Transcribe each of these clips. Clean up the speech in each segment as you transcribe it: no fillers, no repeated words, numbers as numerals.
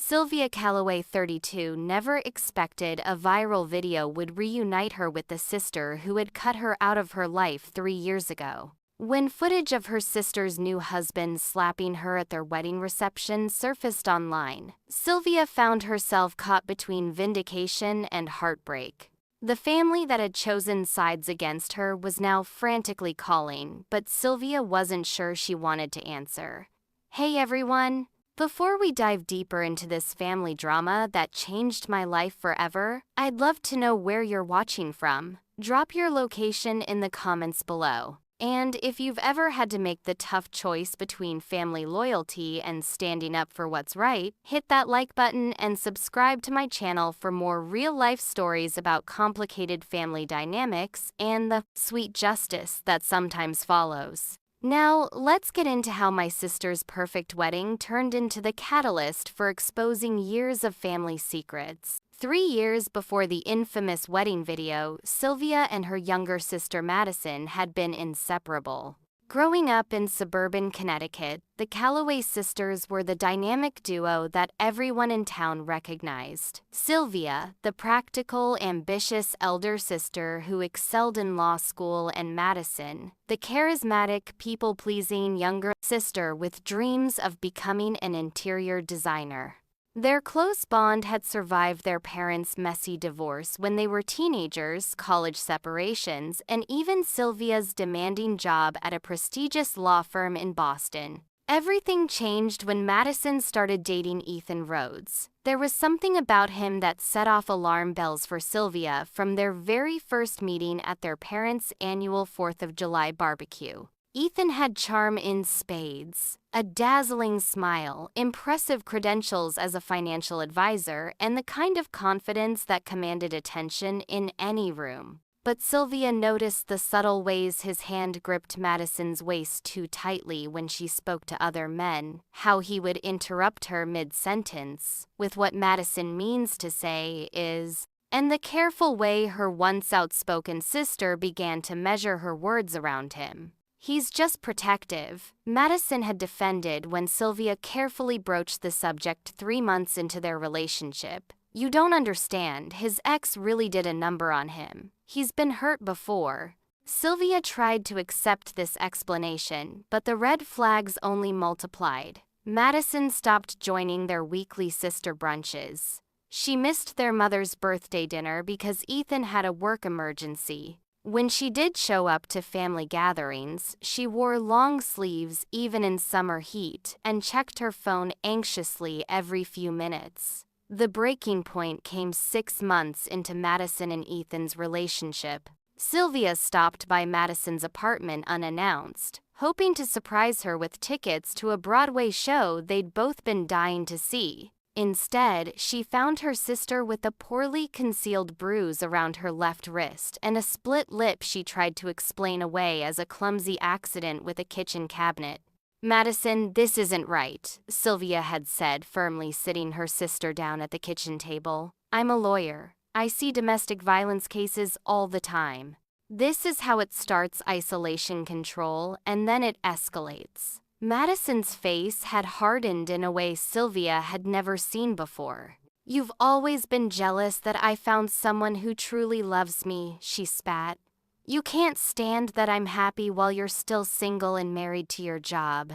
Sylvia Calloway, 32, never expected a viral video would reunite her with the sister who had cut her out of her life 3 years ago. When footage of her sister's new husband slapping her at their wedding reception surfaced online, Sylvia found herself caught between vindication and heartbreak. The family that had chosen sides against her was now frantically calling, but Sylvia wasn't sure she wanted to answer. Hey everyone! Before we dive deeper into this family drama that changed my life forever, I'd love to know where you're watching from. Drop your location in the comments below. And if you've ever had to make the tough choice between family loyalty and standing up for what's right, hit that like button and subscribe to my channel for more real-life stories about complicated family dynamics and the sweet justice that sometimes follows. Now, let's get into how my sister's perfect wedding turned into the catalyst for exposing years of family secrets. 3 years before the infamous wedding video, Sylvia and her younger sister Madison had been inseparable. Growing up in suburban Connecticut, the Calloway sisters were the dynamic duo that everyone in town recognized. Sylvia, the practical, ambitious elder sister who excelled in law school, and Madison, the charismatic, people-pleasing younger sister with dreams of becoming an interior designer. Their close bond had survived their parents' messy divorce when they were teenagers, college separations, and even Sylvia's demanding job at a prestigious law firm in Boston. Everything changed when Madison started dating Ethan Rhodes. There was something about him that set off alarm bells for Sylvia from their very first meeting at their parents' annual 4th of July barbecue. Ethan had charm in spades, a dazzling smile, impressive credentials as a financial advisor, and the kind of confidence that commanded attention in any room. But Sylvia noticed the subtle ways his hand gripped Madison's waist too tightly when she spoke to other men, how he would interrupt her mid-sentence with what Madison means to say is, and the careful way her once outspoken sister began to measure her words around him. He's just protective, Madison had defended when Sylvia carefully broached the subject 3 months into their relationship. You don't understand, his ex really did a number on him. He's been hurt before. Sylvia tried to accept this explanation, but the red flags only multiplied. Madison stopped joining their weekly sister brunches. She missed their mother's birthday dinner because Ethan had a work emergency. When she did show up to family gatherings, she wore long sleeves even in summer heat and checked her phone anxiously every few minutes. The breaking point came 6 months into Madison and Ethan's relationship. Sylvia stopped by Madison's apartment unannounced, hoping to surprise her with tickets to a Broadway show they'd both been dying to see. Instead, she found her sister with a poorly concealed bruise around her left wrist and a split lip she tried to explain away as a clumsy accident with a kitchen cabinet. Madison, this isn't right, Sylvia had said, firmly sitting her sister down at the kitchen table. I'm a lawyer. I see domestic violence cases all the time. This is how it starts: isolation control, and then it escalates. Madison's face had hardened in a way Sylvia had never seen before. You've always been jealous that I found someone who truly loves me, she spat. You can't stand that I'm happy while you're still single and married to your job.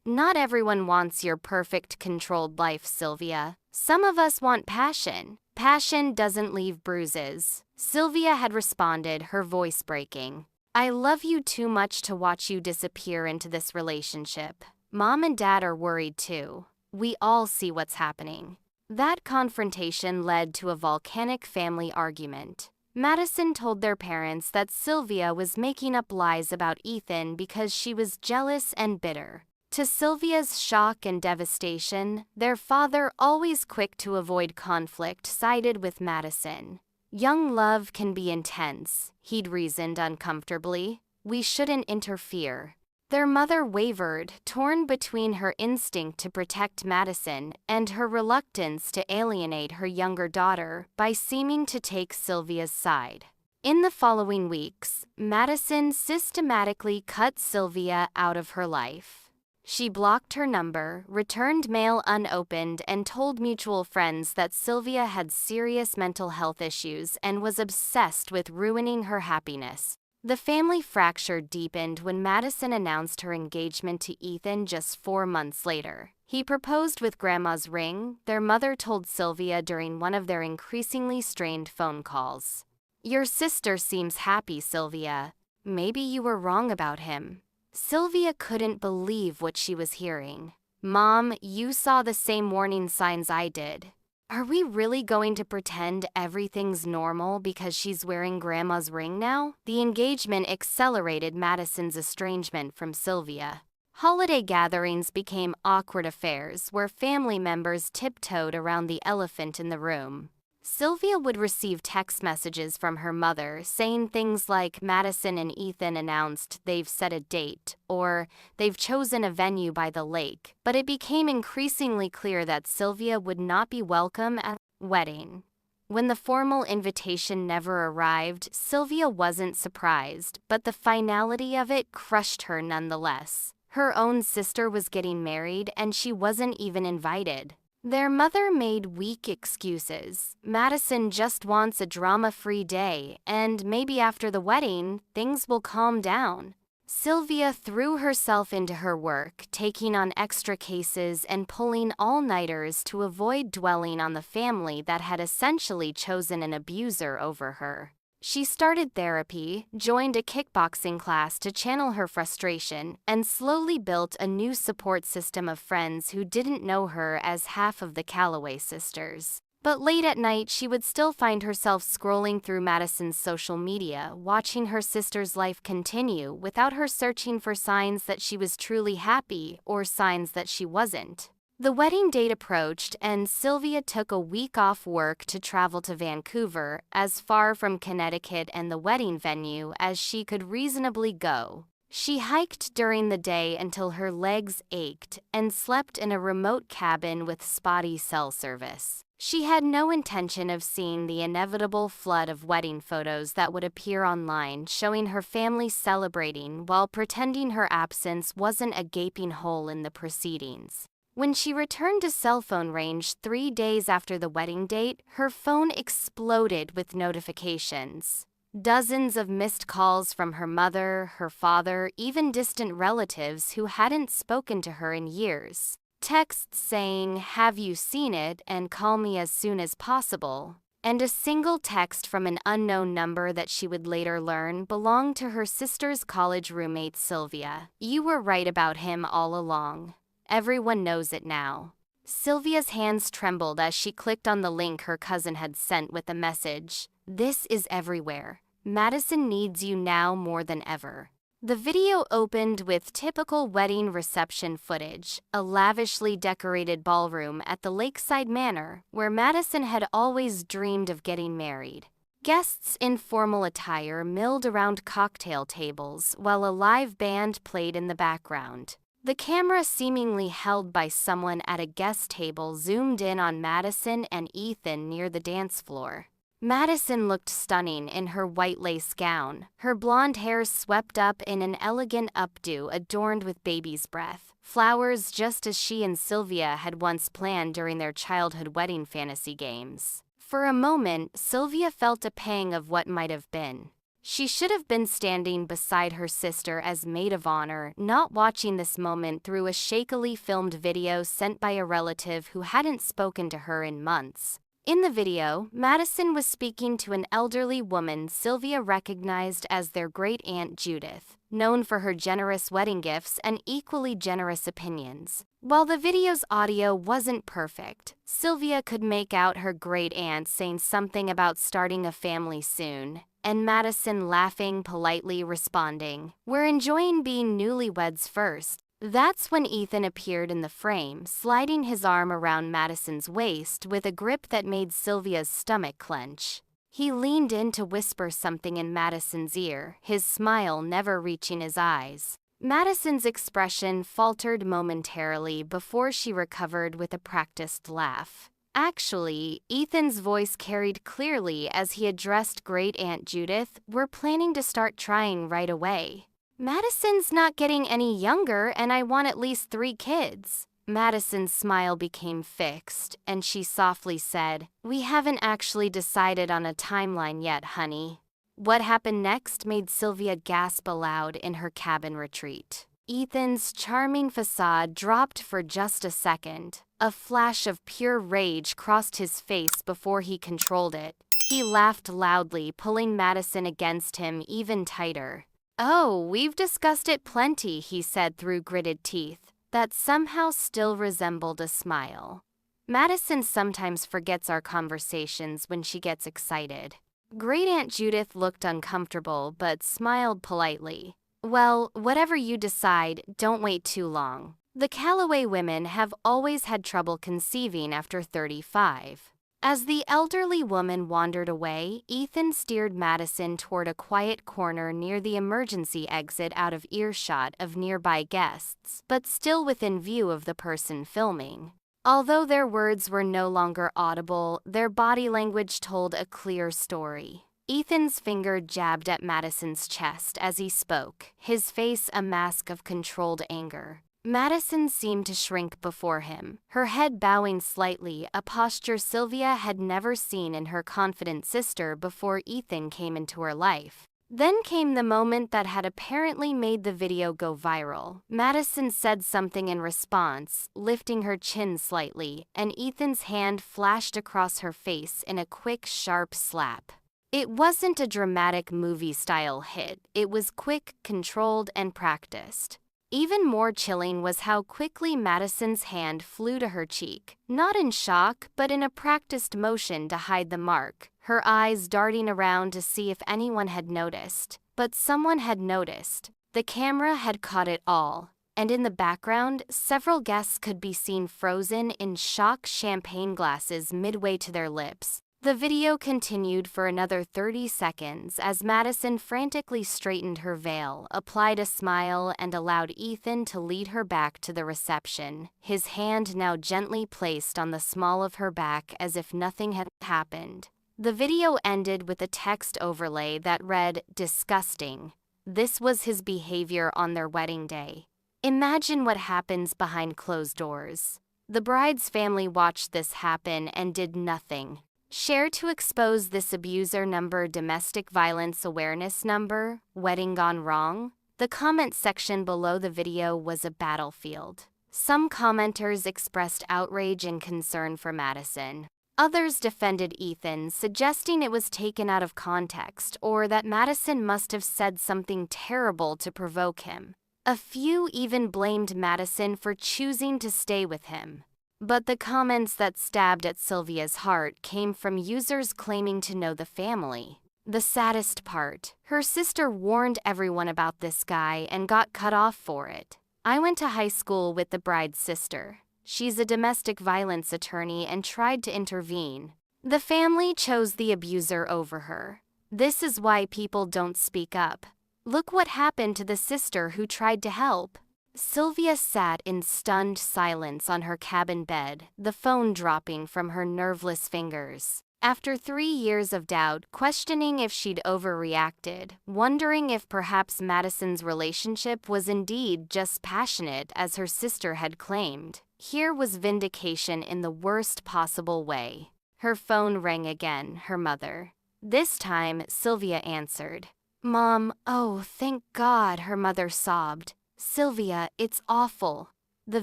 Not everyone wants your perfect, controlled life, Sylvia. Some of us want passion. Passion doesn't leave bruises. Sylvia had responded, her voice breaking. I love you too much to watch you disappear into this relationship. Mom and Dad are worried too. We all see what's happening. That confrontation led to a volcanic family argument. Madison told their parents that Sylvia was making up lies about Ethan because she was jealous and bitter. To Sylvia's shock and devastation, their father, always quick to avoid conflict, sided with Madison. Young love can be intense, he'd reasoned uncomfortably. We shouldn't interfere. Their mother wavered, torn between her instinct to protect Madison and her reluctance to alienate her younger daughter by seeming to take Sylvia's side. In the following weeks, Madison systematically cut Sylvia out of her life. She blocked her number, returned mail unopened, and told mutual friends that Sylvia had serious mental health issues and was obsessed with ruining her happiness. The family fracture deepened when Madison announced her engagement to Ethan just 4 months later. He proposed with Grandma's ring, their mother told Sylvia during one of their increasingly strained phone calls. "Your sister seems happy, Sylvia. Maybe you were wrong about him." Sylvia couldn't believe what she was hearing. "Mom, you saw the same warning signs I did. Are we really going to pretend everything's normal because she's wearing Grandma's ring now?" The engagement accelerated Madison's estrangement from Sylvia. Holiday gatherings became awkward affairs where family members tiptoed around the elephant in the room. Sylvia would receive text messages from her mother saying things like Madison and Ethan announced they've set a date or they've chosen a venue by the lake, but it became increasingly clear that Sylvia would not be welcome at the wedding. When the formal invitation never arrived, Sylvia wasn't surprised, but the finality of it crushed her nonetheless. Her own sister was getting married and she wasn't even invited. Their mother made weak excuses. Madison just wants a drama-free day, and maybe after the wedding, things will calm down. Sylvia threw herself into her work, taking on extra cases and pulling all-nighters to avoid dwelling on the family that had essentially chosen an abuser over her. She started therapy, joined a kickboxing class to channel her frustration, and slowly built a new support system of friends who didn't know her as half of the Calloway sisters. But late at night, she would still find herself scrolling through Madison's social media, watching her sister's life continue without her searching for signs that she was truly happy or signs that she wasn't. The wedding date approached, and Sylvia took a week off work to travel to Vancouver, as far from Connecticut and the wedding venue as she could reasonably go. She hiked during the day until her legs ached and slept in a remote cabin with spotty cell service. She had no intention of seeing the inevitable flood of wedding photos that would appear online showing her family celebrating while pretending her absence wasn't a gaping hole in the proceedings. When she returned to cell phone range 3 days after the wedding date, her phone exploded with notifications. Dozens of missed calls from her mother, her father, even distant relatives who hadn't spoken to her in years. Texts saying, "Have you seen it?" and "Call me as soon as possible." And a single text from an unknown number that she would later learn belonged to her sister's college roommate Sylvia. "You were right about him all along. Everyone knows it now." Sylvia's hands trembled as she clicked on the link her cousin had sent with the message, "This is everywhere. Madison needs you now more than ever." The video opened with typical wedding reception footage, a lavishly decorated ballroom at the Lakeside Manor, where Madison had always dreamed of getting married. Guests in formal attire milled around cocktail tables while a live band played in the background. The camera, seemingly held by someone at a guest table, zoomed in on Madison and Ethan near the dance floor. Madison looked stunning in her white lace gown, her blonde hair swept up in an elegant updo adorned with baby's breath, flowers just as she and Sylvia had once planned during their childhood wedding fantasy games. For a moment, Sylvia felt a pang of what might have been. She should have been standing beside her sister as maid of honor, not watching this moment through a shakily filmed video sent by a relative who hadn't spoken to her in months. In the video, Madison was speaking to an elderly woman Sylvia recognized as their great-aunt Judith, known for her generous wedding gifts and equally generous opinions. While the video's audio wasn't perfect, Sylvia could make out her great-aunt saying something about starting a family soon, and Madison laughing, politely responding, "We're enjoying being newlyweds first." That's when Ethan appeared in the frame, sliding his arm around Madison's waist with a grip that made Sylvia's stomach clench. He leaned in to whisper something in Madison's ear, his smile never reaching his eyes. Madison's expression faltered momentarily before she recovered with a practiced laugh. Actually, Ethan's voice carried clearly as he addressed Great-Aunt Judith, "We're planning to start trying right away." Madison's not getting any younger, and I want at least 3 kids. Madison's smile became fixed, and she softly said, "We haven't actually decided on a timeline yet, honey." What happened next made Sylvia gasp aloud in her cabin retreat. Ethan's charming facade dropped for just a second. A flash of pure rage crossed his face before he controlled it. He laughed loudly, pulling Madison against him even tighter. "Oh, we've discussed it plenty," he said through gritted teeth, that somehow still resembled a smile. Madison sometimes forgets our conversations when she gets excited. Great Aunt Judith looked uncomfortable but smiled politely. "Well, whatever you decide, don't wait too long. The Calloway women have always had trouble conceiving after 35. As the elderly woman wandered away, Ethan steered Madison toward a quiet corner near the emergency exit out of earshot of nearby guests, but still within view of the person filming. Although their words were no longer audible, their body language told a clear story. Ethan's finger jabbed at Madison's chest as he spoke, his face a mask of controlled anger. Madison seemed to shrink before him, her head bowing slightly, a posture Sylvia had never seen in her confident sister before Ethan came into her life. Then came the moment that had apparently made the video go viral. Madison said something in response, lifting her chin slightly, and Ethan's hand flashed across her face in a quick, sharp slap. It wasn't a dramatic movie-style hit. It was quick, controlled, and practiced. Even more chilling was how quickly Madison's hand flew to her cheek, not in shock, but in a practiced motion to hide the mark, her eyes darting around to see if anyone had noticed. But someone had noticed. The camera had caught it all, and in the background, several guests could be seen frozen in shock champagne glasses midway to their lips. The video continued for another 30 seconds as Madison frantically straightened her veil, applied a smile, and allowed Ethan to lead her back to the reception, his hand now gently placed on the small of her back as if nothing had happened. The video ended with a text overlay that read, "Disgusting." This was his behavior on their wedding day. Imagine what happens behind closed doors. The bride's family watched this happen and did nothing. Share to expose this abuser number, domestic violence awareness number, wedding gone wrong. The comment section below the video was a battlefield. Some commenters expressed outrage and concern for Madison. Others defended Ethan, suggesting it was taken out of context or that Madison must have said something terrible to provoke him. A few even blamed Madison for choosing to stay with him. But the comments that stabbed at Sylvia's heart came from users claiming to know the family. The saddest part, her sister warned everyone about this guy and got cut off for it. "I went to high school with the bride's sister. She's a domestic violence attorney and tried to intervene. The family chose the abuser over her. This is why people don't speak up. Look what happened to the sister who tried to help." Sylvia sat in stunned silence on her cabin bed, the phone dropping from her nerveless fingers. After 3 years of doubt, questioning if she'd overreacted, wondering if perhaps Madison's relationship was indeed just passionate as her sister had claimed, here was vindication in the worst possible way. Her phone rang again, her mother. This time, Sylvia answered. "Mom, oh, thank God," her mother sobbed. "Sylvia, it's awful. The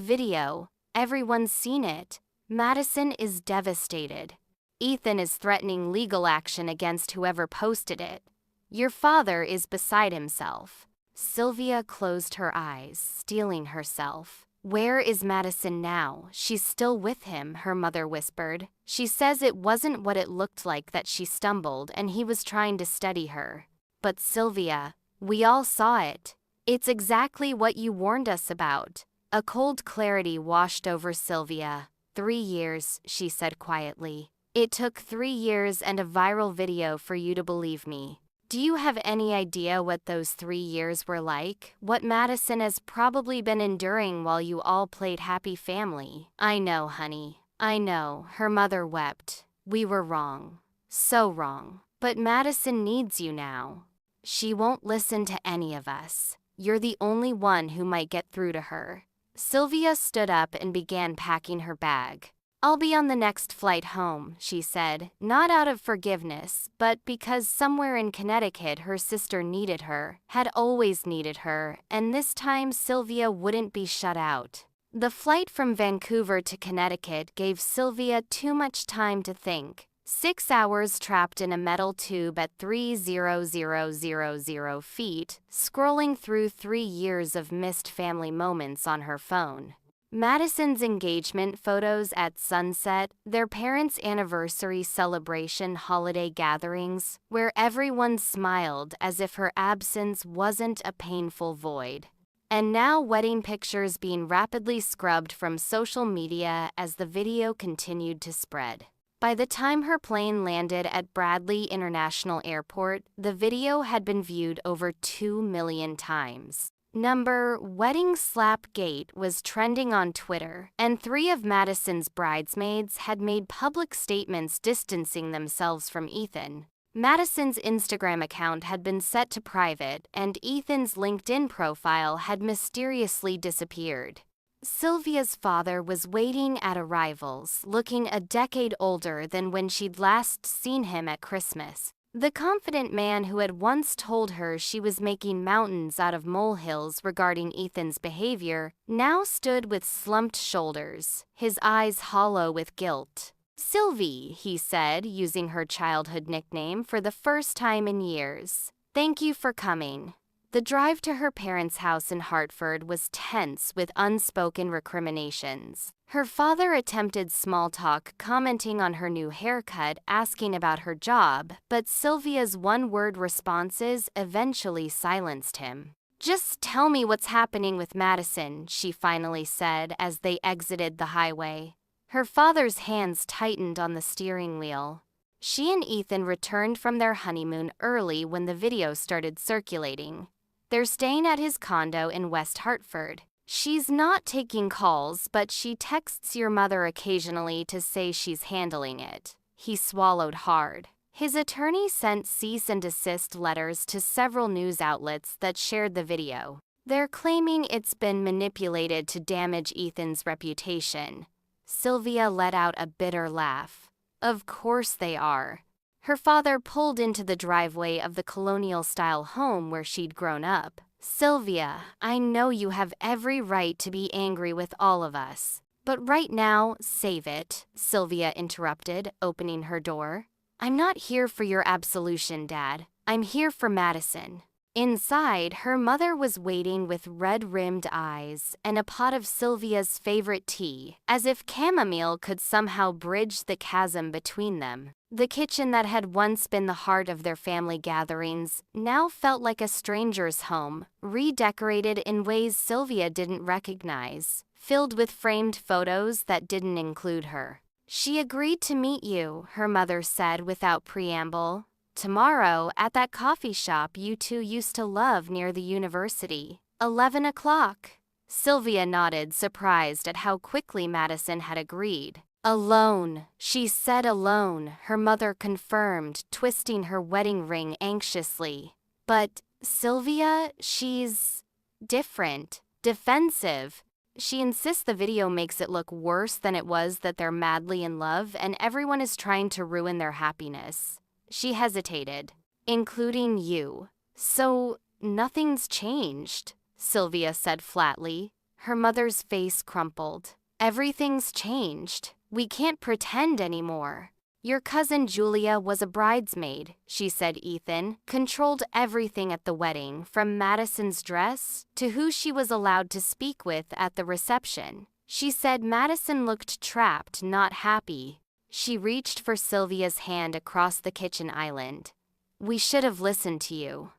video, everyone's seen it. Madison is devastated. Ethan is threatening legal action against whoever posted it. Your father is beside himself." Sylvia closed her eyes, steeling herself. "Where is Madison now? She's still with him," her mother whispered. "She says it wasn't what it looked like, that she stumbled and he was trying to steady her. But Sylvia, we all saw it. It's exactly what you warned us about." A cold clarity washed over Sylvia. 3 years, she said quietly. "It took 3 years and a viral video for you to believe me. Do you have any idea what those 3 years were like? What Madison has probably been enduring while you all played happy family?" "I know, honey. I know," her mother wept. "We were wrong. So wrong. But Madison needs you now. She won't listen to any of us. You're the only one who might get through to her." Sylvia stood up and began packing her bag. "I'll be on the next flight home," she said, not out of forgiveness, but because somewhere in Connecticut her sister needed her, had always needed her, and this time Sylvia wouldn't be shut out. The flight from Vancouver to Connecticut gave Sylvia too much time to think. 6 hours trapped in a metal tube at 3,000 feet, scrolling through 3 years of missed family moments on her phone. Madison's engagement photos at sunset, their parents' anniversary celebration holiday gatherings, where everyone smiled as if her absence wasn't a painful void. And now wedding pictures being rapidly scrubbed from social media as the video continued to spread. By the time her plane landed at Bradley International Airport, the video had been viewed over 2 million times. Wedding Slapgate was trending on Twitter, and 3 of Madison's bridesmaids had made public statements distancing themselves from Ethan. Madison's Instagram account had been set to private, and Ethan's LinkedIn profile had mysteriously disappeared. Sylvia's father was waiting at arrivals, looking a decade older than when she'd last seen him at Christmas. The confident man who had once told her she was making mountains out of molehills regarding Ethan's behavior now stood with slumped shoulders, his eyes hollow with guilt. "Sylvie," he said, using her childhood nickname for the first time in years. "Thank you for coming." The drive to her parents' house in Hartford was tense with unspoken recriminations. Her father attempted small talk, commenting on her new haircut, asking about her job, but Sylvia's one-word responses eventually silenced him. "Just tell me what's happening with Madison," she finally said as they exited the highway. Her father's hands tightened on the steering wheel. She and Ethan returned from their honeymoon early when the video started circulating. They're staying at his condo in West Hartford. "She's not taking calls, but she texts your mother occasionally to say she's handling it." He swallowed hard. His attorney sent cease and desist letters to several news outlets that shared the video. They're claiming it's been manipulated to damage Ethan's reputation. Sylvia let out a bitter laugh. Of course they are. Her father pulled into the driveway of the colonial-style home where she'd grown up. "Sylvia, I know you have every right to be angry with all of us. But right now, save it," Sylvia interrupted, opening her door. "I'm not here for your absolution, Dad. I'm here for Madison." Inside, her mother was waiting with red-rimmed eyes and a pot of Sylvia's favorite tea, as if chamomile could somehow bridge the chasm between them. The kitchen that had once been the heart of their family gatherings now felt like a stranger's home, redecorated in ways Sylvia didn't recognize, filled with framed photos that didn't include her. "She agreed to meet you," her mother said without preamble. "Tomorrow, at that coffee shop you two used to love near the university. 11 o'clock. Sylvia nodded, surprised at how quickly Madison had agreed. "Alone," she said. "Alone," her mother confirmed, twisting her wedding ring anxiously. "But, Sylvia, she's different, defensive. She insists the video makes it look worse than it was, that they're madly in love and everyone is trying to ruin their happiness." She hesitated. "Including you. So, nothing's changed," Sylvia said flatly. Her mother's face crumpled. "Everything's changed. We can't pretend anymore. Your cousin Julia was a bridesmaid," she said. Ethan controlled everything at the wedding, from Madison's dress to who she was allowed to speak with at the reception. She said Madison looked trapped, not happy. She reached for Sylvia's hand across the kitchen island. "We should have listened to you.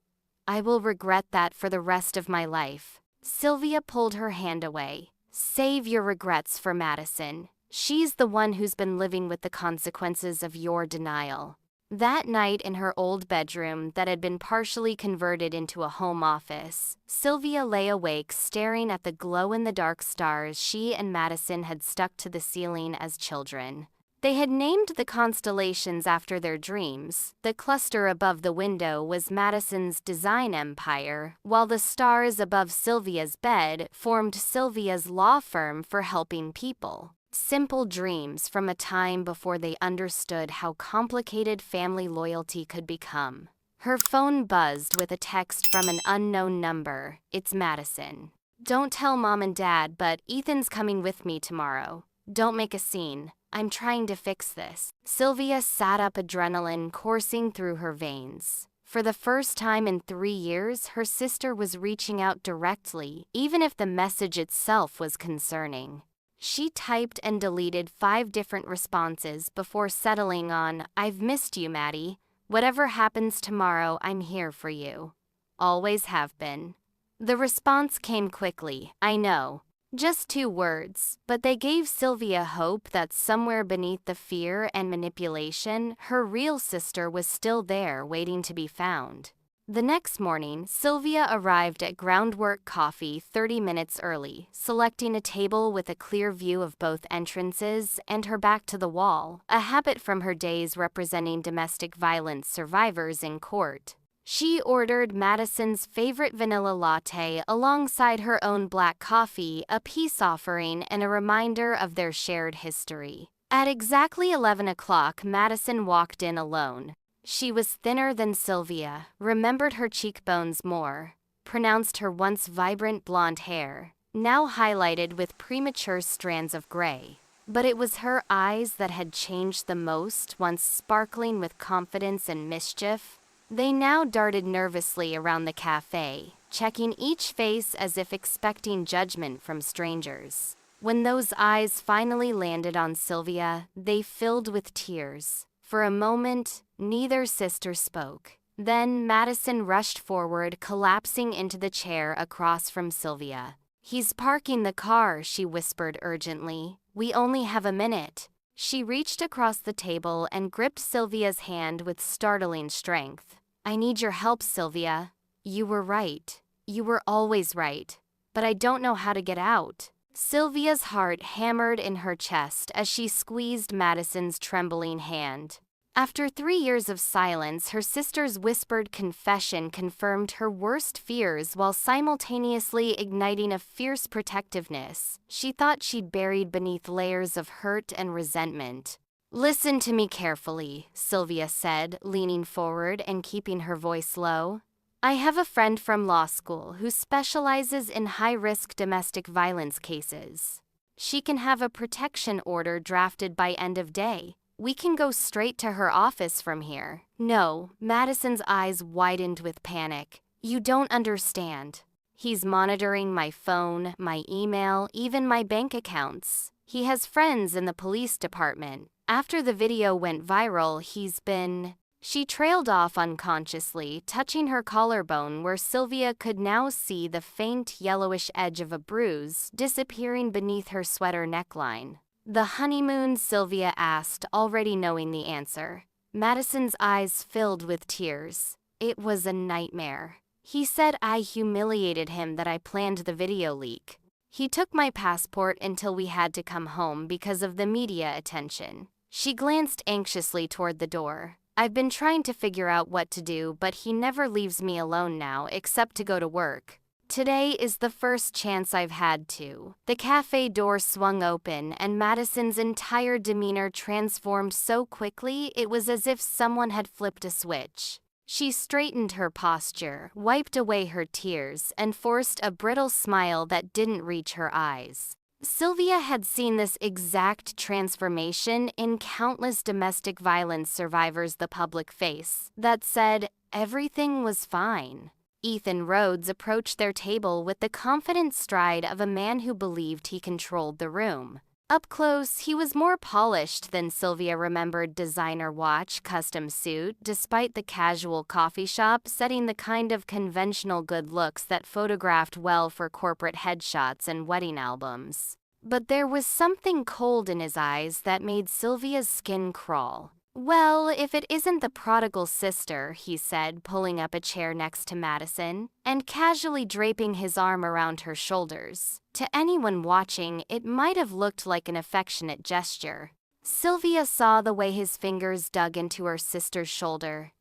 I will regret that for the rest of my life." Sylvia pulled her hand away. "Save your regrets for Madison. She's the one who's been living with the consequences of your denial." That night in her old bedroom that had been partially converted into a home office, Sylvia lay awake staring at the glow-in-the-dark stars she and Madison had stuck to the ceiling as children. They had named the constellations after their dreams. The cluster above the window was Madison's design empire, while the stars above Sylvia's bed formed Sylvia's law firm for helping people. Simple dreams from a time before they understood how complicated family loyalty could become. Her phone buzzed with a text from an unknown number. "It's Madison. Don't tell Mom and Dad, but Ethan's coming with me tomorrow. Don't make a scene. I'm trying to fix this." Sylvia sat up, adrenaline coursing through her veins. For the first time in 3 years, her sister was reaching out directly, even if the message itself was concerning. She typed and deleted 5 different responses before settling on, "I've missed you, Maddie. Whatever happens tomorrow, I'm here for you. Always have been." The response came quickly, "I know." Just 2 words, but they gave Sylvia hope that somewhere beneath the fear and manipulation, her real sister was still there waiting to be found. The next morning, Sylvia arrived at Groundwork Coffee 30 minutes early, selecting a table with a clear view of both entrances and her back to the wall, a habit from her days representing domestic violence survivors in court. She ordered Madison's favorite vanilla latte alongside her own black coffee, a peace offering and a reminder of their shared history. At exactly 11 o'clock, Madison walked in alone. She was thinner than Sylvia, remembered her cheekbones more, pronounced her once vibrant blonde hair, now highlighted with premature strands of gray. But it was her eyes that had changed the most, once sparkling with confidence and mischief. They now darted nervously around the cafe, checking each face as if expecting judgment from strangers. When those eyes finally landed on Sylvia, they filled with tears. For a moment, neither sister spoke. Then Madison rushed forward, collapsing into the chair across from Sylvia. "He's parking the car," she whispered urgently. "We only have a minute." She reached across the table and gripped Sylvia's hand with startling strength. "I need your help, Sylvia. You were right. You were always right. But I don't know how to get out." Sylvia's heart hammered in her chest as she squeezed Madison's trembling hand. After 3 years of silence, her sister's whispered confession confirmed her worst fears while simultaneously igniting a fierce protectiveness she thought she'd buried beneath layers of hurt and resentment. "Listen to me carefully," Sylvia said, leaning forward and keeping her voice low. "I have a friend from law school who specializes in high-risk domestic violence cases. She can have a protection order drafted by end of day. We can go straight to her office from here." "No," Madison's eyes widened with panic. "You don't understand. He's monitoring my phone, my email, even my bank accounts. He has friends in the police department. After the video went viral, he's been..." She trailed off unconsciously, touching her collarbone where Sylvia could now see the faint yellowish edge of a bruise disappearing beneath her sweater neckline. "The honeymoon?" Sylvia asked, already knowing the answer. Madison's eyes filled with tears. "It was a nightmare. He said I humiliated him, that I planned the video leak. He took my passport until we had to come home because of the media attention." She glanced anxiously toward the door. "I've been trying to figure out what to do, but he never leaves me alone now, except to go to work. Today is the first chance I've had to." The cafe door swung open, and Madison's entire demeanor transformed so quickly it was as if someone had flipped a switch. She straightened her posture, wiped away her tears, and forced a brittle smile that didn't reach her eyes. Sylvia had seen this exact transformation in countless domestic violence survivors the public face that said everything was fine. Ethan Rhodes approached their table with the confident stride of a man who believed he controlled the room. Up close, he was more polished than Sylvia remembered: designer watch, custom suit, despite the casual coffee shop setting the kind of conventional good looks that photographed well for corporate headshots and wedding albums. But there was something cold in his eyes that made Sylvia's skin crawl. "Well, if it isn't the prodigal sister," he said, pulling up a chair next to Madison and casually draping his arm around her shoulders. To anyone watching, it might have looked like an affectionate gesture. Sylvia saw the way his fingers dug into her sister's shoulder.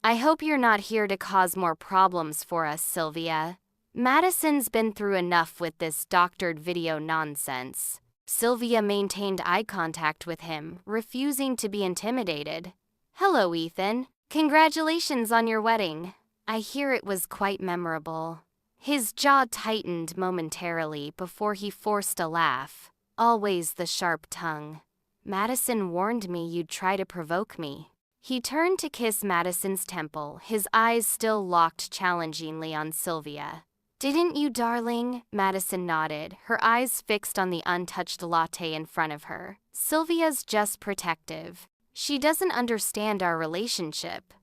I hope you're not here to cause more problems for us, Sylvia. Madison's been through enough with this doctored video nonsense. Sylvia maintained eye contact with him, refusing to be intimidated. Hello, Ethan. Congratulations on your wedding. I hear it was quite memorable. His jaw tightened momentarily before he forced a laugh. Always the sharp tongue. Madison warned me you'd try to provoke me. He turned to kiss Madison's temple, his eyes still locked challengingly on Sylvia. Didn't you, darling? Madison nodded, her eyes fixed on the untouched latte in front of her. Sylvia's just protective. She doesn't understand our relationship.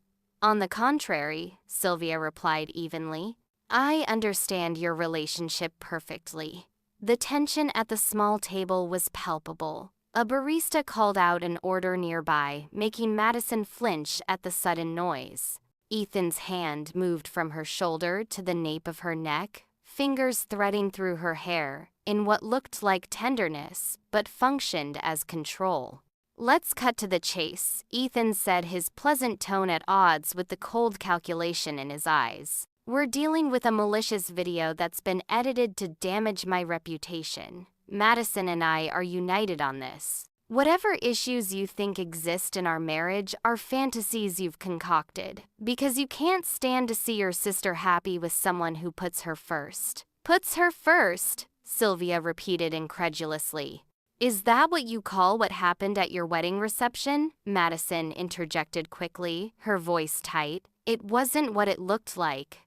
On the contrary, Sylvia replied evenly. I understand your relationship perfectly. The tension at the small table was palpable. A barista called out an order nearby, making Madison flinch at the sudden noise. Ethan's hand moved from her shoulder to the nape of her neck, fingers threading through her hair, in what looked like tenderness, but functioned as control. Let's cut to the chase, Ethan said, his pleasant tone at odds with the cold calculation in his eyes. We're dealing with a malicious video that's been edited to damage my reputation. Madison and I are united on this. Whatever issues you think exist in our marriage are fantasies you've concocted, because you can't stand to see your sister happy with someone who puts her first. Puts her first, Sylvia repeated incredulously. Is that what you call what happened at your wedding reception? Madison interjected quickly, her voice tight. It wasn't what it looked like.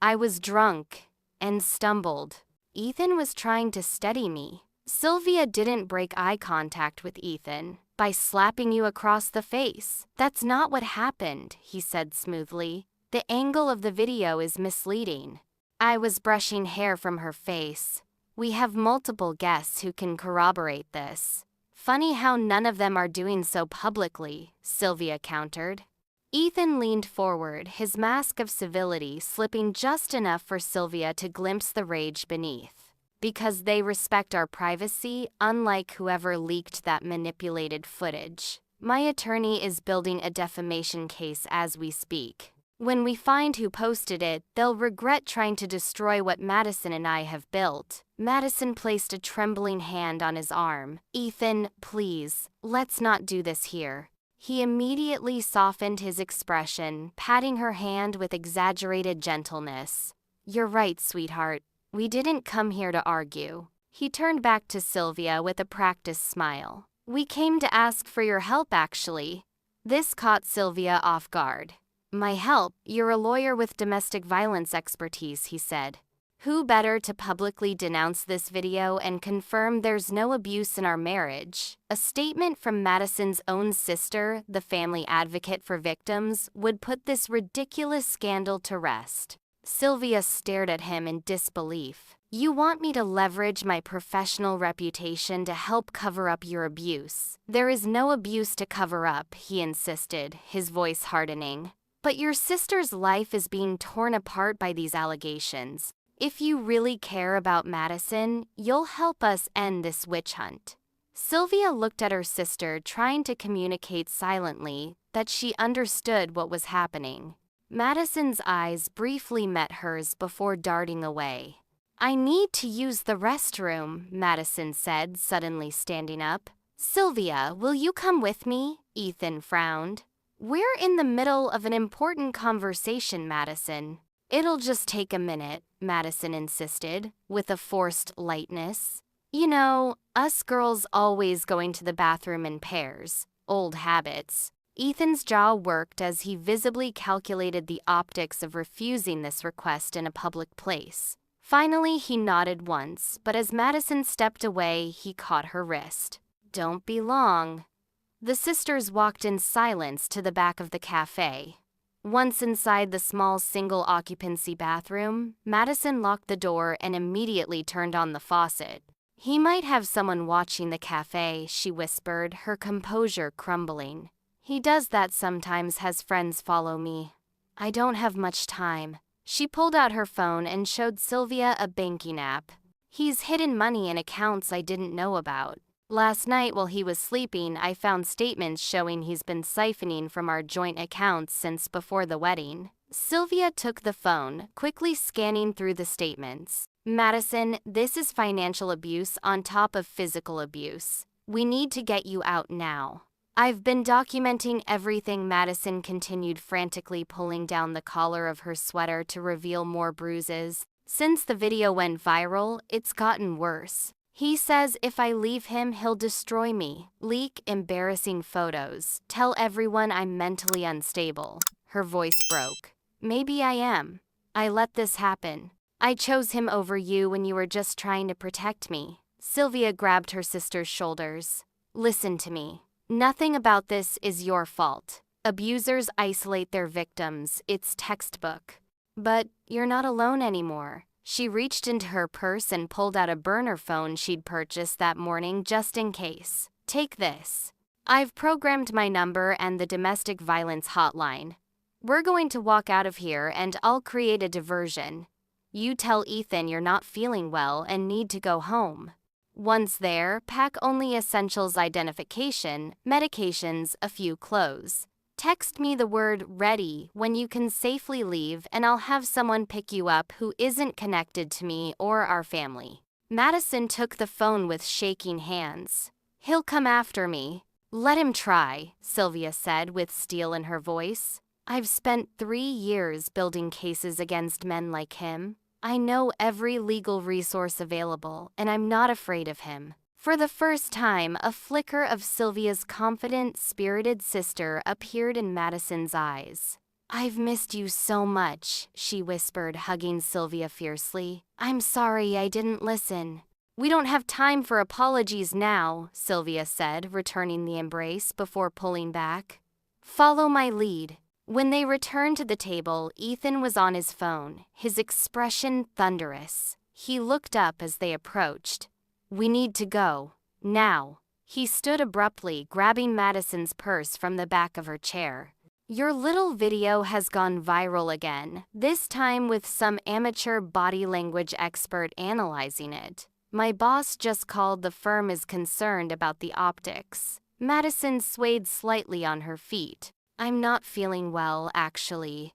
I was drunk and stumbled. Ethan was trying to steady me. Sylvia didn't break eye contact with Ethan by slapping you across the face. That's not what happened, he said smoothly. The angle of the video is misleading. I was brushing hair from her face. We have multiple guests who can corroborate this. Funny how none of them are doing so publicly, Sylvia countered. Ethan leaned forward, his mask of civility slipping just enough for Sylvia to glimpse the rage beneath. Because they respect our privacy, unlike whoever leaked that manipulated footage. My attorney is building a defamation case as we speak. When we find who posted it, they'll regret trying to destroy what Madison and I have built. Madison placed a trembling hand on his arm. Ethan, please, let's not do this here. He immediately softened his expression, patting her hand with exaggerated gentleness. You're right, sweetheart. We didn't come here to argue. He turned back to Sylvia with a practiced smile. We came to ask for your help, actually. This caught Sylvia off guard. My help? You're a lawyer with domestic violence expertise, he said. Who better to publicly denounce this video and confirm there's no abuse in our marriage? A statement from Madison's own sister, the family advocate for victims, would put this ridiculous scandal to rest. Sylvia stared at him in disbelief. You want me to leverage my professional reputation to help cover up your abuse? There is no abuse to cover up, he insisted, his voice hardening. But your sister's life is being torn apart by these allegations. If you really care about Madison, you'll help us end this witch hunt. Sylvia looked at her sister, trying to communicate silently that she understood what was happening. Madison's eyes briefly met hers before darting away. I need to use the restroom, Madison said, suddenly standing up. Sylvia, will you come with me? Ethan frowned. We're in the middle of an important conversation, Madison. It'll just take a minute, Madison insisted, with a forced lightness. You know, us girls always going to the bathroom in pairs. Old habits. Ethan's jaw worked as he visibly calculated the optics of refusing this request in a public place. Finally, he nodded once, but as Madison stepped away, he caught her wrist. Don't be long. The sisters walked in silence to the back of the cafe. Once inside the small single-occupancy bathroom, Madison locked the door and immediately turned on the faucet. He might have someone watching the cafe, she whispered, her composure crumbling. He does that sometimes, has friends follow me. I don't have much time. She pulled out her phone and showed Sylvia a banking app. He's hidden money in accounts I didn't know about. Last night while he was sleeping, I found statements showing he's been siphoning from our joint accounts since before the wedding. Sylvia took the phone, quickly scanning through the statements. Madison, this is financial abuse on top of physical abuse. We need to get you out now. I've been documenting everything, Madison continued, frantically pulling down the collar of her sweater to reveal more bruises. Since the video went viral, it's gotten worse. He says if I leave him, he'll destroy me, leak embarrassing photos, tell everyone I'm mentally unstable. Her voice broke. Maybe I am. I let this happen. I chose him over you when you were just trying to protect me. Sylvia grabbed her sister's shoulders. Listen to me. Nothing about this is your fault. Abusers isolate their victims, it's textbook. But you're not alone anymore. She reached into her purse and pulled out a burner phone she'd purchased that morning just in case. Take this. I've programmed my number and the domestic violence hotline. We're going to walk out of here and I'll create a diversion. You tell Ethan you're not feeling well and need to go home. Once there, pack only essentials: identification, medications, a few clothes. Text me the word ready when you can safely leave and I'll have someone pick you up who isn't connected to me or our family. Madison took the phone with shaking hands. He'll come after me. Let him try, Sylvia said with steel in her voice. I've spent 3 years building cases against men like him. I know every legal resource available and I'm not afraid of him. For the first time, a flicker of Sylvia's confident, spirited sister appeared in Madison's eyes. I've missed you so much, she whispered, hugging Sylvia fiercely. I'm sorry I didn't listen. We don't have time for apologies now, Sylvia said, returning the embrace before pulling back. Follow my lead. When they returned to the table, Ethan was on his phone, his expression thunderous. He looked up as they approached. We need to go. Now. He stood abruptly, grabbing Madison's purse from the back of her chair. Your little video has gone viral again, this time with some amateur body language expert analyzing it. My boss just called. The firm is concerned about the optics. Madison swayed slightly on her feet. I'm not feeling well, actually.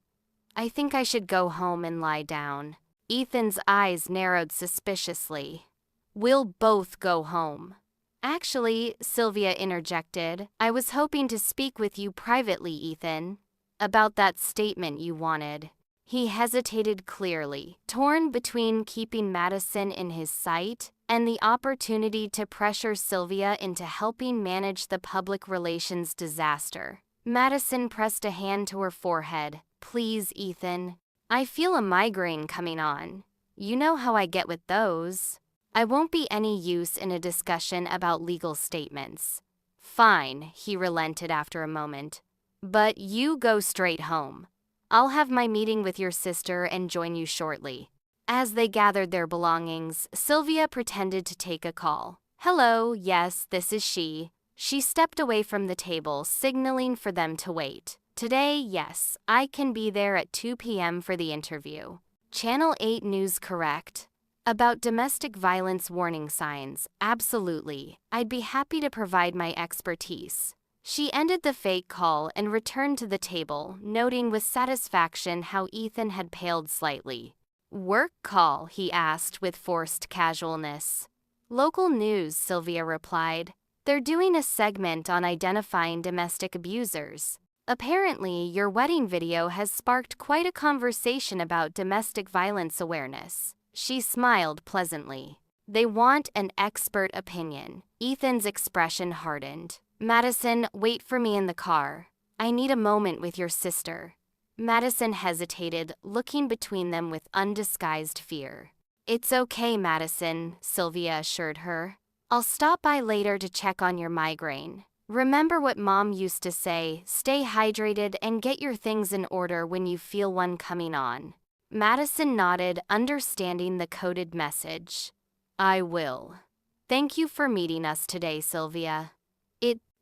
I think I should go home and lie down. Ethan's eyes narrowed suspiciously. We'll both go home. Actually, Sylvia interjected, I was hoping to speak with you privately, Ethan, about that statement you wanted. He hesitated, clearly, torn between keeping Madison in his sight and the opportunity to pressure Sylvia into helping manage the public relations disaster. Madison pressed a hand to her forehead. Please, Ethan. I feel a migraine coming on. You know how I get with those. I won't be any use in a discussion about legal statements. Fine, he relented after a moment. But you go straight home. I'll have my meeting with your sister and join you shortly. As they gathered their belongings, Sylvia pretended to take a call. Hello, yes, this is she. She stepped away from the table, signaling for them to wait. Today, yes, I can be there at 2 p.m. for the interview. Channel 8 News, correct? About domestic violence warning signs, absolutely. I'd be happy to provide my expertise. She ended the fake call and returned to the table, noting with satisfaction how Ethan had paled slightly. Work call, he asked with forced casualness. Local news, Sylvia replied. They're doing a segment on identifying domestic abusers. Apparently, your wedding video has sparked quite a conversation about domestic violence awareness. She smiled pleasantly. They want an expert opinion. Ethan's expression hardened. Madison, wait for me in the car. I need a moment with your sister. Madison hesitated, looking between them with undisguised fear. It's okay, Madison, Sylvia assured her. I'll stop by later to check on your migraine. Remember what Mom used to say, stay hydrated and get your things in order when you feel one coming on. Madison nodded, understanding the coded message. I will. Thank you for meeting us today, Sylvia.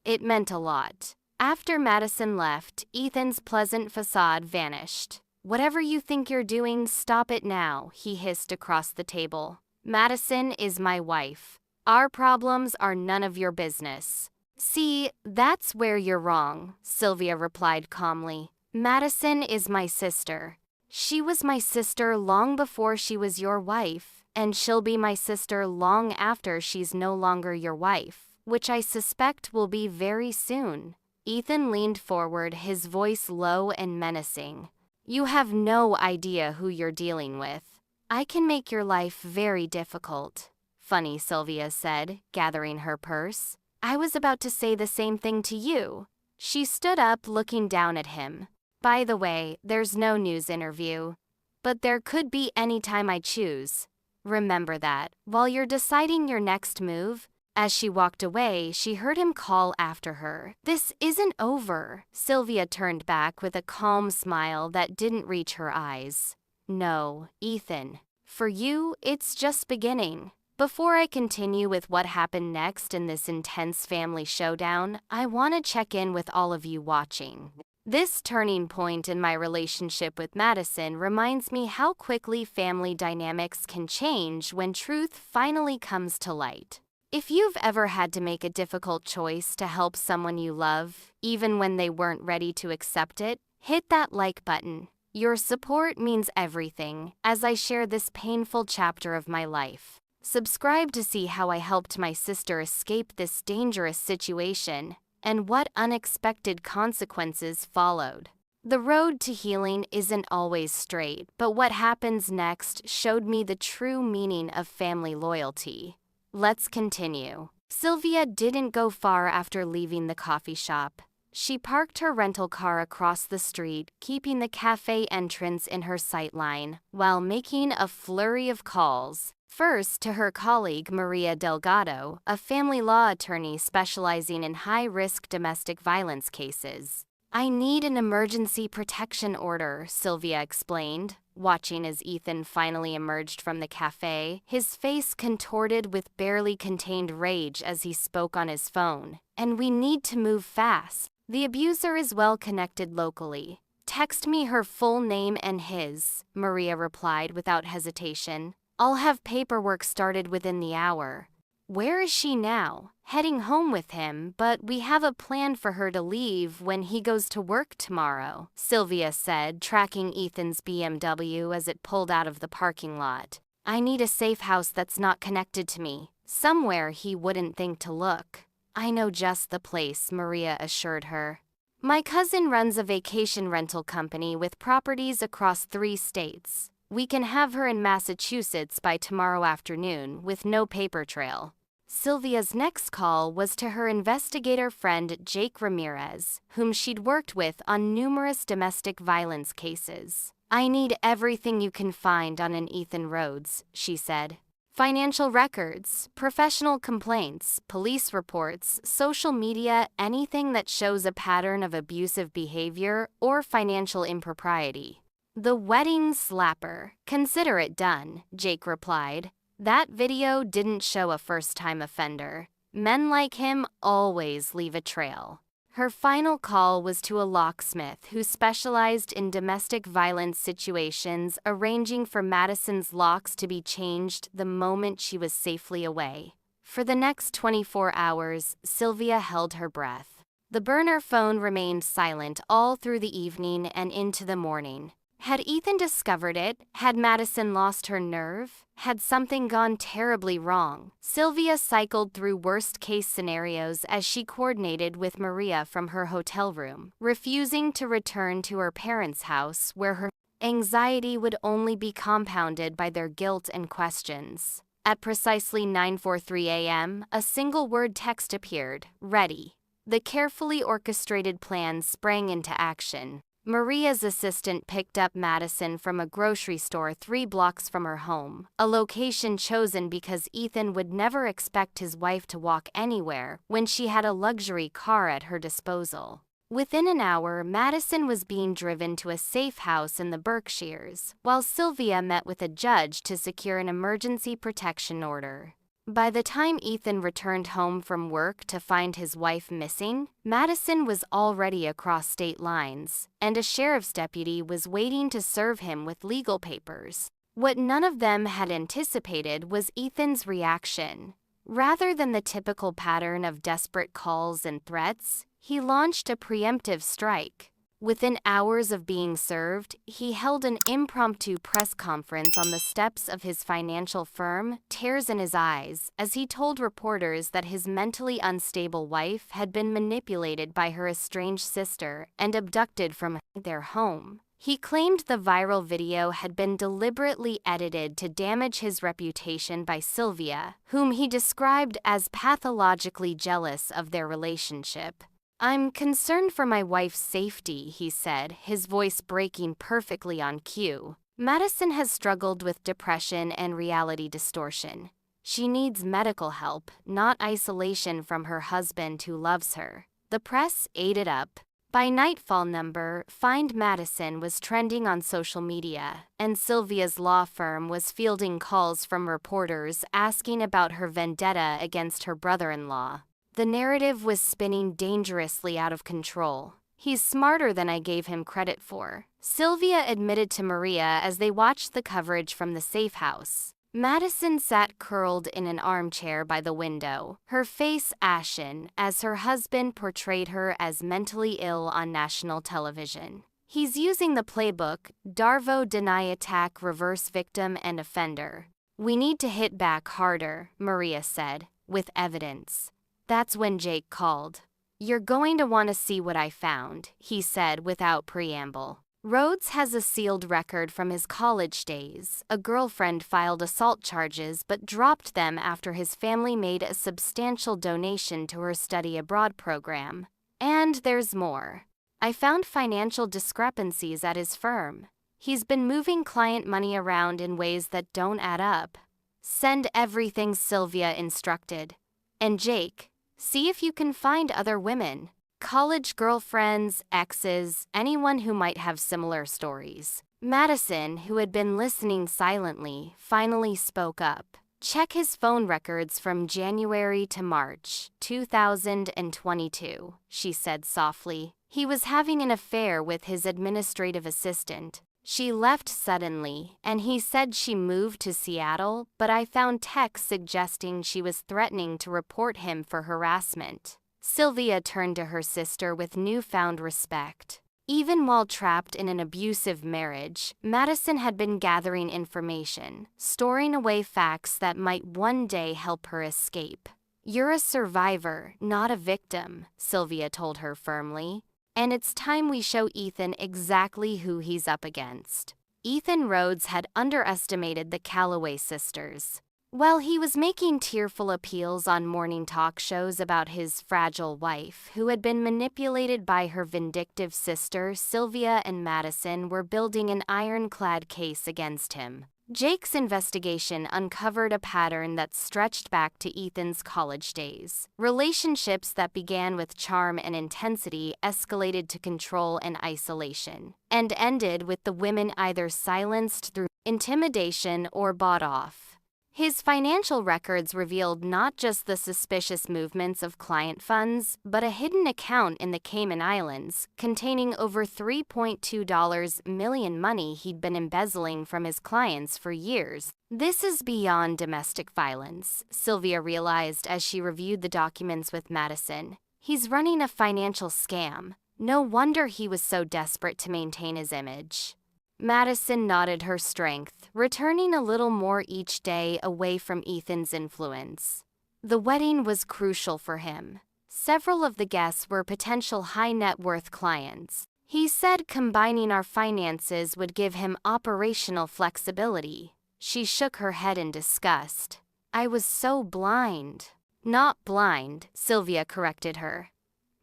It meant a lot. After Madison left, Ethan's pleasant facade vanished. Whatever you think you're doing, stop it now, he hissed across the table. Madison is my wife. Our problems are none of your business. See, that's where you're wrong, Sylvia replied calmly. Madison is my sister. She was my sister long before she was your wife, and she'll be my sister long after she's no longer your wife, which I suspect will be very soon. Ethan leaned forward, his voice low and menacing. You have no idea who you're dealing with. I can make your life very difficult. Funny, Sylvia said, gathering her purse. I was about to say the same thing to you. She stood up, looking down at him. By the way, there's no news interview. But there could be any time I choose. Remember that, while you're deciding your next move. As she walked away, she heard him call after her. This isn't over. Sylvia turned back with a calm smile that didn't reach her eyes. No, Ethan. For you, it's just beginning. Before I continue with what happened next in this intense family showdown, I want to check in with all of you watching. This turning point in my relationship with Madison reminds me how quickly family dynamics can change when truth finally comes to light. If you've ever had to make a difficult choice to help someone you love, even when they weren't ready to accept it, hit that like button. Your support means everything as I share this painful chapter of my life. Subscribe to see how I helped my sister escape this dangerous situation and what unexpected consequences followed. The road to healing isn't always straight, but what happens next showed me the true meaning of family loyalty. Let's continue. Sylvia didn't go far after leaving the coffee shop. She parked her rental car across the street, keeping the cafe entrance in her sightline, while making a flurry of calls. First to her colleague Maria Delgado, a family law attorney specializing in high-risk domestic violence cases. I need an emergency protection order, Sylvia explained, watching as Ethan finally emerged from the cafe, his face contorted with barely contained rage as he spoke on his phone. And we need to move fast. The abuser is well connected locally. Text me her full name and his, Maria replied without hesitation. I'll have paperwork started within the hour. Where is she now? Heading home with him, but we have a plan for her to leave when he goes to work tomorrow, Sylvia said, tracking Ethan's BMW as it pulled out of the parking lot. I need a safe house that's not connected to me, somewhere he wouldn't think to look. I know just the place, Maria assured her. My cousin runs a vacation rental company with properties across 3 states. We can have her in Massachusetts by tomorrow afternoon with no paper trail. Sylvia's next call was to her investigator friend Jake Ramirez, whom she'd worked with on numerous domestic violence cases. I need everything you can find on an Ethan Rhodes, she said. Financial records, professional complaints, police reports, social media, anything that shows a pattern of abusive behavior or financial impropriety. The wedding slapper. Consider it done, Jake replied. That video didn't show a first-time offender. Men like him always leave a trail. Her final call was to a locksmith who specialized in domestic violence situations, arranging for Madison's locks to be changed the moment she was safely away. For the next 24 hours, Sylvia held her breath. The burner phone remained silent all through the evening and into the morning. Had Ethan discovered it? Had Madison lost her nerve? Had something gone terribly wrong? Sylvia cycled through worst-case scenarios as she coordinated with Maria from her hotel room, refusing to return to her parents' house where her anxiety would only be compounded by their guilt and questions. At precisely 9:43 a.m., a single-word text appeared, ready. The carefully orchestrated plan sprang into action. Maria's assistant picked up Madison from a grocery store 3 blocks from her home, a location chosen because Ethan would never expect his wife to walk anywhere when she had a luxury car at her disposal. Within an hour, Madison was being driven to a safe house in the Berkshires, while Sylvia met with a judge to secure an emergency protection order. By the time Ethan returned home from work to find his wife missing, Madison was already across state lines, and a sheriff's deputy was waiting to serve him with legal papers. What none of them had anticipated was Ethan's reaction. Rather than the typical pattern of desperate calls and threats, he launched a preemptive strike. Within hours of being served, he held an impromptu press conference on the steps of his financial firm, tears in his eyes, as he told reporters that his mentally unstable wife had been manipulated by her estranged sister and abducted from their home. He claimed the viral video had been deliberately edited to damage his reputation by Sylvia, whom he described as pathologically jealous of their relationship. "I'm concerned for my wife's safety," he said, his voice breaking perfectly on cue. Madison has struggled with depression and reality distortion. She needs medical help, not isolation from her husband who loves her. The press ate it up. By nightfall number, Find Madison was trending on social media, and Sylvia's law firm was fielding calls from reporters asking about her vendetta against her brother-in-law. The narrative was spinning dangerously out of control. "He's smarter than I gave him credit for," Sylvia admitted to Maria as they watched the coverage from the safe house. Madison sat curled in an armchair by the window, her face ashen, as her husband portrayed her as mentally ill on national television. "He's using the playbook, Darvo deny attack reverse victim and offender. We need to hit back harder," Maria said, with evidence. That's when Jake called. "You're going to want to see what I found," he said without preamble. Rhodes has a sealed record from his college days. A girlfriend filed assault charges but dropped them after his family made a substantial donation to her study abroad program. And there's more. "I found financial discrepancies at his firm. He's been moving client money around in ways that don't add up. Send everything," Sylvia instructed. "And Jake, see if you can find other women. College girlfriends, exes, anyone who might have similar stories." Madison, who had been listening silently, finally spoke up. "Check his phone records from January to March 2022, she said softly. "He was having an affair with his administrative assistant. She left suddenly, and he said she moved to Seattle, but I found texts suggesting she was threatening to report him for harassment." Sylvia turned to her sister with newfound respect. Even while trapped in an abusive marriage, Madison had been gathering information, storing away facts that might one day help her escape. "You're a survivor, not a victim," Sylvia told her firmly. "And it's time we show Ethan exactly who he's up against." Ethan Rhodes had underestimated the Calloway sisters. While he was making tearful appeals on morning talk shows about his fragile wife, who had been manipulated by her vindictive sister, Sylvia and Madison were building an ironclad case against him. Jake's investigation uncovered a pattern that stretched back to Ethan's college days. Relationships that began with charm and intensity escalated to control and isolation, and ended with the women either silenced through intimidation or bought off. His financial records revealed not just the suspicious movements of client funds, but a hidden account in the Cayman Islands containing over $3.2 million money he'd been embezzling from his clients for years. This is beyond domestic violence, Sylvia realized as she reviewed the documents with Madison. He's running a financial scam. No wonder he was so desperate to maintain his image. Madison nodded her strength, returning a little more each day away from Ethan's influence. The wedding was crucial for him. Several of the guests were potential high-net-worth clients. He said combining our finances would give him operational flexibility. She shook her head in disgust. "I was so blind." "Not blind," Sylvia corrected her.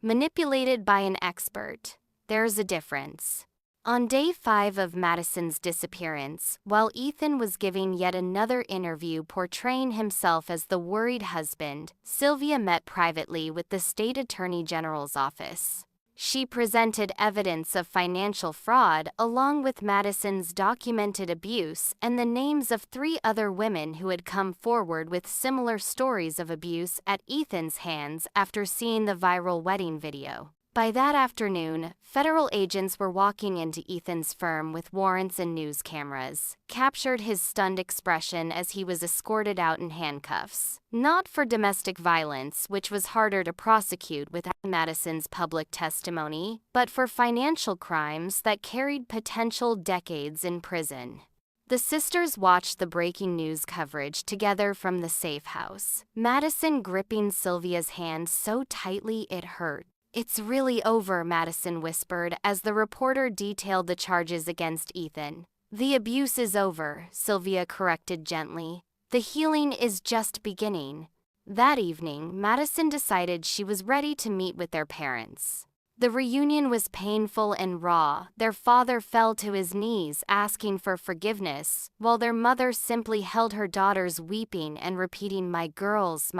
"Manipulated by an expert. There's a difference." On day 5 of Madison's disappearance, while Ethan was giving yet another interview portraying himself as the worried husband, Sylvia met privately with the state attorney general's office. She presented evidence of financial fraud along with Madison's documented abuse and the names of 3 other women who had come forward with similar stories of abuse at Ethan's hands after seeing the viral wedding video. By that afternoon, federal agents were walking into Ethan's firm with warrants and news cameras, captured his stunned expression as he was escorted out in handcuffs. Not for domestic violence, which was harder to prosecute without Madison's public testimony, but for financial crimes that carried potential decades in prison. The sisters watched the breaking news coverage together from the safe house, Madison gripping Sylvia's hand so tightly it hurt. "It's really over," Madison whispered as the reporter detailed the charges against Ethan. "The abuse is over," Sylvia corrected gently. "The healing is just beginning." That evening, Madison decided she was ready to meet with their parents. The reunion was painful and raw. Their father fell to his knees asking for forgiveness, while their mother simply held her daughters weeping and repeating, my girls,"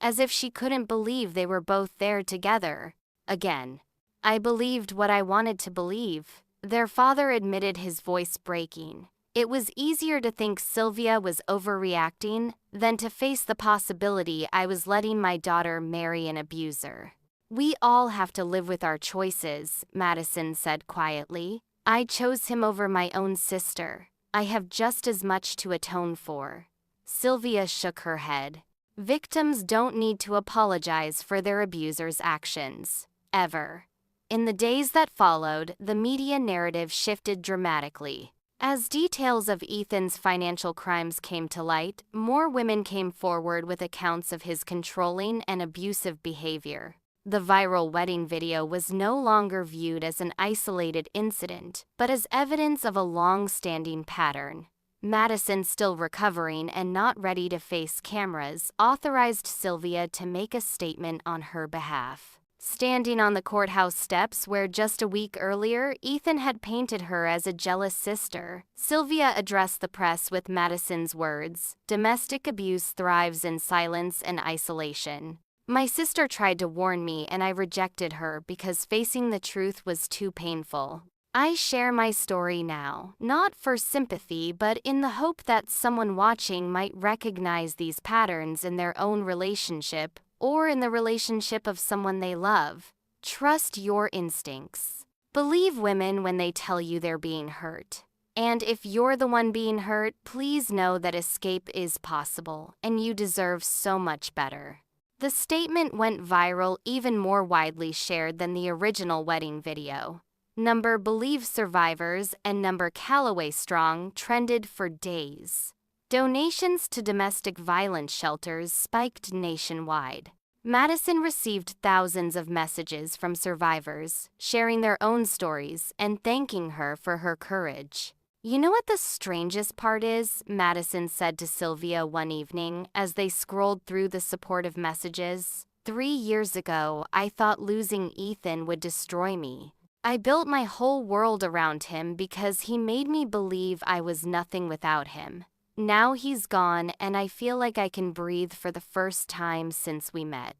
as if she couldn't believe they were both there together. Again. "I believed what I wanted to believe," their father admitted, his voice breaking. It was easier to think Sylvia was overreacting than to face the possibility I was letting my daughter marry an abuser. "We all have to live with our choices," Madison said quietly. "I chose him over my own sister. I have just as much to atone for." Sylvia shook her head. "Victims don't need to apologize for their abuser's actions. Ever." In the days that followed, the media narrative shifted dramatically. As details of Ethan's financial crimes came to light, more women came forward with accounts of his controlling and abusive behavior. The viral wedding video was no longer viewed as an isolated incident, but as evidence of a long-standing pattern. Madison, still recovering and not ready to face cameras, authorized Sylvia to make a statement on her behalf. Standing on the courthouse steps where just a week earlier Ethan had painted her as a jealous sister, Sylvia addressed the press with Madison's words, "Domestic abuse thrives in silence and isolation. My sister tried to warn me and I rejected her because facing the truth was too painful. I share my story now, not for sympathy but in the hope that someone watching might recognize these patterns in their own relationship or in the relationship of someone they love. Trust your instincts. Believe women when they tell you they're being hurt. And if you're the one being hurt, please know that escape is possible and you deserve so much better." The statement went viral, even more widely shared than the original wedding video. Number Believe Survivors and Number Callaway Strong trended for days. Donations to domestic violence shelters spiked nationwide. Madison received thousands of messages from survivors, sharing their own stories and thanking her for her courage. "You know what the strangest part is?" Madison said to Sylvia one evening as they scrolled through the supportive messages. 3 years ago, I thought losing Ethan would destroy me. I built my whole world around him because he made me believe I was nothing without him. Now he's gone and I feel like I can breathe for the first time since we met."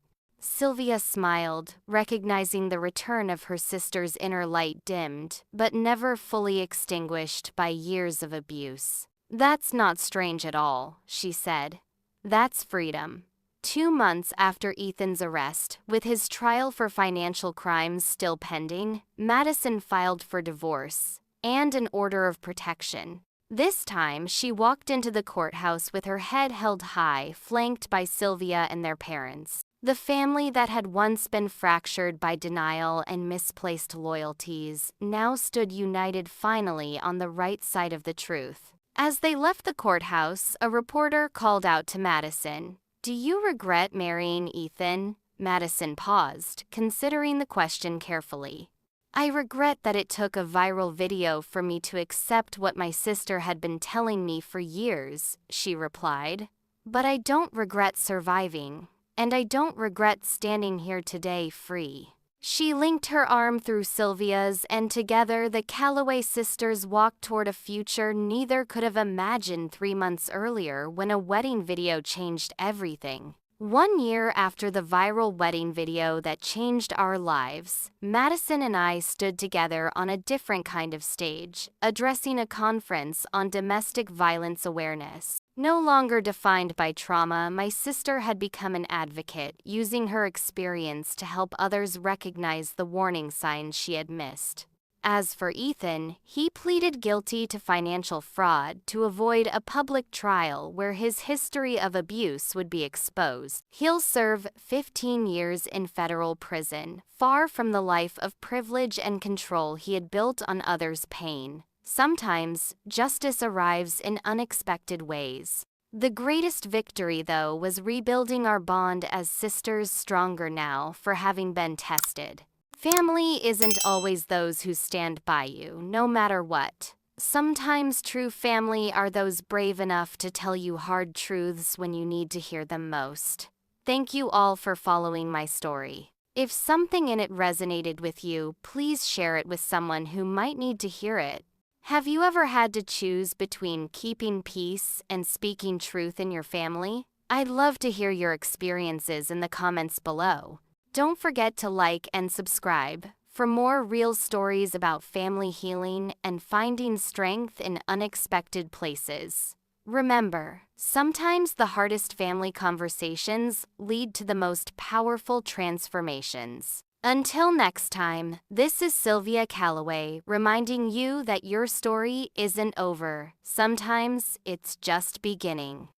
Sylvia smiled, recognizing the return of her sister's inner light dimmed, but never fully extinguished by years of abuse. "That's not strange at all," she said. "That's freedom." 2 months after Ethan's arrest, with his trial for financial crimes still pending, Madison filed for divorce and an order of protection. This time, she walked into the courthouse with her head held high, flanked by Sylvia and their parents. The family that had once been fractured by denial and misplaced loyalties now stood united finally on the right side of the truth. As they left the courthouse, a reporter called out to Madison, "Do you regret marrying Ethan?" Madison paused, considering the question carefully. "I regret that it took a viral video for me to accept what my sister had been telling me for years," she replied. "But I don't regret surviving. And I don't regret standing here today free." She linked her arm through Sylvia's, and together the Callaway sisters walked toward a future neither could have imagined 3 months earlier when a wedding video changed everything. 1 year after the viral wedding video that changed our lives, Madison and I stood together on a different kind of stage, addressing a conference on domestic violence awareness. No longer defined by trauma, my sister had become an advocate, using her experience to help others recognize the warning signs she had missed. As for Ethan, he pleaded guilty to financial fraud to avoid a public trial where his history of abuse would be exposed. He'll serve 15 years in federal prison, far from the life of privilege and control he had built on others' pain. Sometimes, justice arrives in unexpected ways. The greatest victory, though, was rebuilding our bond as sisters, stronger now for having been tested. Family isn't always those who stand by you, no matter what. Sometimes true family are those brave enough to tell you hard truths when you need to hear them most. Thank you all for following my story. If something in it resonated with you, please share it with someone who might need to hear it. Have you ever had to choose between keeping peace and speaking truth in your family? I'd love to hear your experiences in the comments below. Don't forget to like and subscribe for more real stories about family healing and finding strength in unexpected places. Remember, sometimes the hardest family conversations lead to the most powerful transformations. Until next time, this is Sylvia Calloway reminding you that your story isn't over. Sometimes it's just beginning.